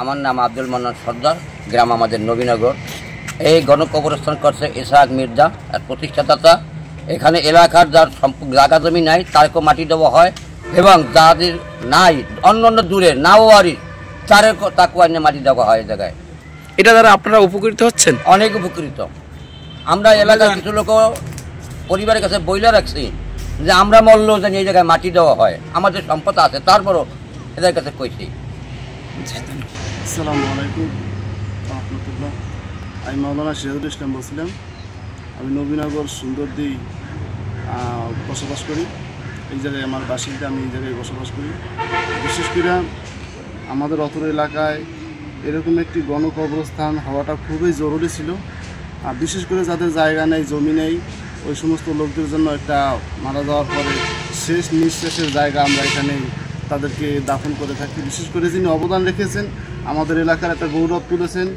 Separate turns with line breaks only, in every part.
আমার নাম আব্দুল মান্নান সর্দার, গ্রাম আমাদের নবীনগর। এই গণকবরস্থান করছে ইসহাক মির্জা আর প্রতিষ্ঠাতা। এখানে এলাকার যার জায়গা জমি নাই তারকেও মাটি দেওয়া হয়, এবং যাদের নাই অন্য দূরে নাওয়ারির তাকেও এনে মাটি দেওয়া হয় এই জায়গায়।
এটা দ্বারা আপনারা উপকৃত হচ্ছেন?
অনেক উপকৃত। আমরা এলাকার কিছু লোক পরিবারের কাছে বইলে রাখছি যে আমরা মরলেও যেন এই জায়গায় মাটি দেওয়া হয়, আমাদের সম্পদ আছে, তারপরও এদের কাছে কইছি।
আসসালামু আলাইকুম রহমতুল্লাহ। আমি মাওলানা সিরাজুল ইসলাম বলছিলাম। আমি নবীনগর সুন্দরদি বসবাস করি। এই জায়গায় আমার বাসিন্দা, আমি এই জায়গায় বসবাস করি। বিশেষ করে আমাদের অত্র এলাকায় এরকম একটি গণকবরস্থান হওয়াটা খুবই জরুরি ছিল। আর বিশেষ করে যাদের জায়গা নেই, জমি নেই, ওই সমস্ত লোকদের জন্য একটা মারা যাওয়ার পরে শেষ নিঃশ্বাসের জায়গা আমরা এখানে তাদেরকে দাফন করে থাকি। বিশেষ করে যিনি অবদান রেখেছেন, আমাদের এলাকার একটা গৌরব তুলেছেন,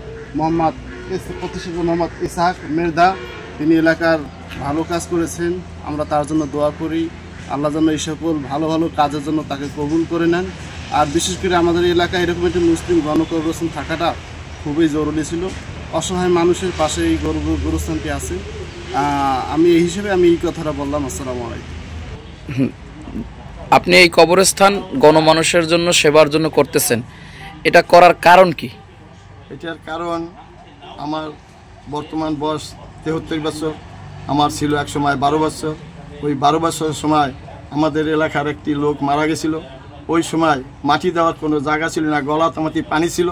প্রতিষ্ঠাতা মোহাম্মদ ইসহাক মির্জা। তিনি এলাকার ভালো কাজ করেছেন, আমরা তার জন্য দোয়া করি। আল্লাহ যেন এই সকল ভালো ভালো কাজের জন্য তাকে কবুল করে নেন। আর বিশেষ করে আমাদের এলাকায় এরকম একটি মুসলিম গণকবরস্থান থাকাটা খুবই জরুরি ছিল। অসহায় মানুষের পাশে এই গোরস্থানটি আছে। আমি এই হিসেবে এই কথাটা বললাম। আসসালামু আলাইকুম।
আপনি এই কবরস্থান গণমানুষের জন্য সেবার জন্য করতেছেন, এটা করার কারণ কি?
এটার কারণ আমার বর্তমান বয়স 73 বছর, আমার ছিল এক সময় 12 বছর। ওই 12 বছরের সময় আমাদের এলাকার একটি লোক মারা গেছিল। ওই সময় মাটি দেওয়ার কোনো জায়গা ছিল না, গলাতামাতি পানি ছিল,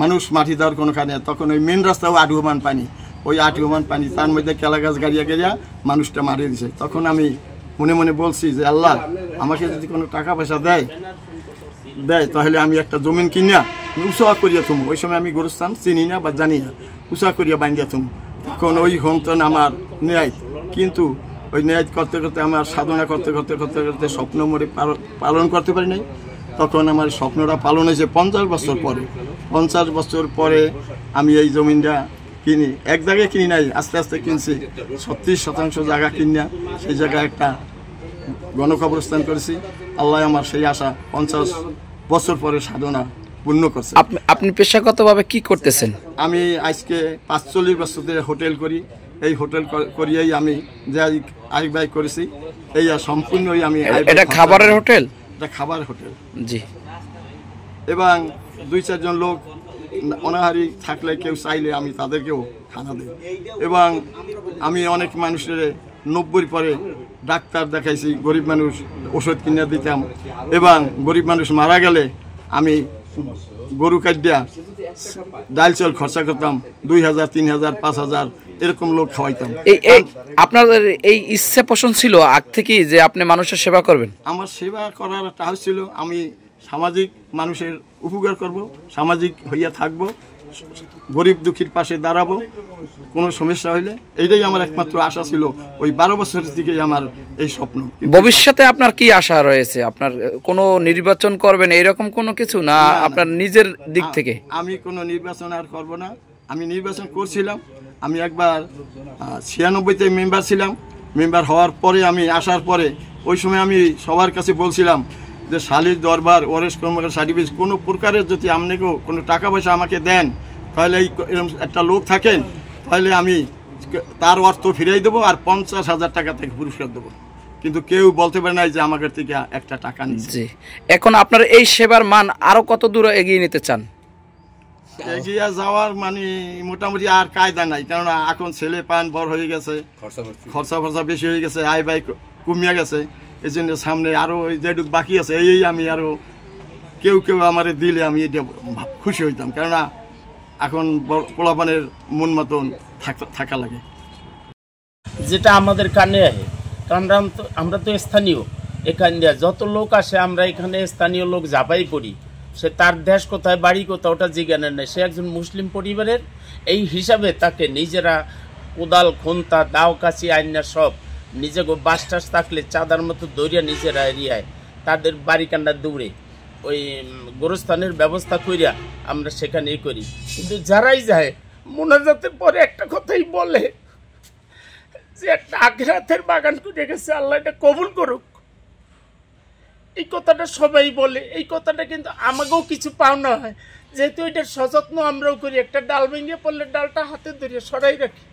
মানুষ মাটি দেওয়ার কোনো কারণে। তখন ওই মেন রাস্তাও আঠুমান পানি, ওই আঠুমান পানি, তার মধ্যে কেলা গাছ গাড়িয়া গেড়িয়া মানুষটা মারিয়ে দিছে। তখন আমি মনে মনে বলছি যে আল্লাহ, আমাকে যদি কোনো টাকা পয়সা দেয় তাহলে আমি একটা জমিন কিনিয়া উৎসাহ করিয়া থুম। ওই সময় আমি গোরস্থান চিনি না বা জানি না, উৎসাহ করিয়া বান্ধিয়া থুম। তখন ওই হন্তন আমার ন্যায়, কিন্তু ওই ন্যায় করতে করতে আমার সাধনা করতে করতে করতে করতে স্বপ্ন মরে পালন করতে পারি নাই। তখন আমার স্বপ্নটা পালন হয়েছে 50 বছর পরে। 50 বছর পরে আমি এই জমিনটা কিনি। এক জায়গায় কিনি নাই, আস্তে আস্তে কিনছি। 36% জায়গা কিনিয়া সেই জায়গায় একটা গণকবরস্থান করেছি। আল্লাহ আমার সেই আশা 50 বছর পরে সাধনা পূর্ণ করছে।
আপনি পেশাগতভাবে কি করতেছেন?
আমি আজকে 45 বছর ধরে হোটেল করি। এই হোটেল করিয়েই আমি যে আই বাই করেছি, এই সম্পূর্ণই আমি।
এটা খাবারের হোটেল?
এটা খাবার হোটেল,
জি।
এবং 2-4 জন লোক অনাহারি থাকলে কেউ চাইলে আমি তাদেরকেও খানা দিই। এবং আমি অনেক মানুষের 90 পরে ডাক্তার দেখাইছি, গরিব মানুষ ওষুধ কিনে দিতাম। এবং গরিব মানুষ মারা গেলে আমি গরু কাটিয়া ডাল চাল খরচা করতাম, 2000, 3000, 5000 এরকম লোক খাওয়াইতাম।
আপনাদের এই ইচ্ছে পোষণ ছিল আগ থেকেই যে আপনি মানুষের সেবা করবেন? আমার
সেবা করার একটা ছিল, আমি সামাজিক মানুষের উপকার করব, সামাজিক হইয়া থাকব, গরিব দুঃখীর পাশে দাঁড়াবো কোনো সমস্যা হইলে। এইটাই আমার একমাত্র আশা ছিল। ওই 12 বছরের দিকেই আমার এই স্বপ্ন।
ভবিষ্যতে আপনার কি আশা রয়েছে? আপনার কোনো নির্বাচন করবেন এরকম কোনো কিছু না? আপনার নিজের দিক থেকে?
আমি কোনো নির্বাচন আর করব না। আমি নির্বাচন করছিলাম, আমি একবার 96-তে মেম্বার ছিলাম। মেম্বার হওয়ার পরে আমি আসার পরে ওই সময় আমি সবার কাছে বলছিলাম যে শালীর দরবার, ওয়ারেস কর্মকার সার্টিফিকেট কোনো প্রকারের যদি আপনাকেও কোনো টাকা পয়সা আমাকে দেন, তাহলে এরকম একটা লোক থাকেন, তাহলে আমি তার অর্থ ফিরিয়ে দেবো আর 50,000 টাকা থেকে পুরস্কার দেবো। কিন্তু কেউ বলতে পারে নাই যে আমাদের থেকে একটা টাকা নিচ্ছে।
এখন আপনার এই সেবার মান আরো কত দূর এগিয়ে নিতে চান?
এগিয়ে যাওয়ার মানে মোটামুটি আর কায়দা নাই, কেননা এখন ছেলে পান বড় হয়ে গেছে, খরচা বেশি হয়ে গেছে, আয় ব্যয় কমিয়া গেছে। এই জন্য সামনে আরো যেটুকু বাকি আছে, এই আমি আরো কেউ আমার দিলে আমি এটা খুশি হইতাম, কেননা এখন পোলাপানের মন মতন থাকা লাগে।
যেটা আমাদের কানে আসে, কারণ আমরা তো স্থানীয়, এখান দিয়ে যত লোক আসে আমরা এখানে স্থানীয় লোক যাবাই করি। সে তার দেশ কোথায়, বাড়ি কোথায়, ওটা জিজ্ঞানের নেই। সে একজন মুসলিম পরিবারের, এই হিসাবে তাকে নিজেরা কোদাল, খুন্তা, দাও, কাছি, আইনা সব নিজে বাস টাস থাকলে চাঁদার মতো দৌড়িয়া নিজেরা এরিয়ায় তাদের বাড়ি কান্ডা দৌড়ে ওই গোরস্থানের ব্যবস্থা করিয়া আমরা সেখানেই করি। কিন্তু যারাই যায় মোনাজাতের পরে একটা কথাই বলে যে একটা আখিরাতের বাগান করে গেছে, আল্লাহ এটা কবুল করুক। এই কথাটা সবাই বলে। এই কথাটা কিন্তু আমাকেও কিছু পাওনা হয় যেহেতু এটার সযত্ন আমরাও করি, একটা ডাল ভেঙে পড়লে ডালটা হাতে ধরে সরাই রাখি।